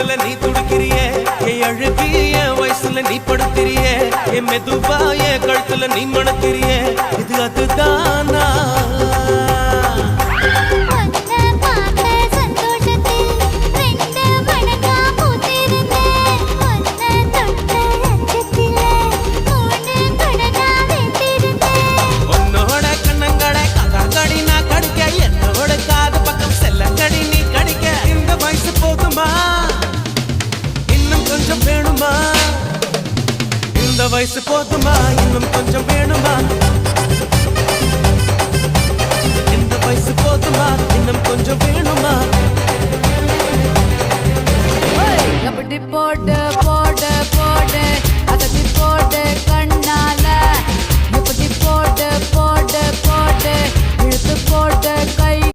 தொடுதல நீ துடிக்கிறியே என் அழுகி என் வயசுல நீ படுத்திரியே என் மெதுவா என் கழுத்துல நீ மணக்கிறியே இது அதுதானா இந்த வயசு போதுமா இன்னும் கொஞ்சம் வேணுமா இந்த வயசு போதுமா இன்னும் கொஞ்சம் வேணுமா அப்படி போடு போடு போடு அதட்டி போடு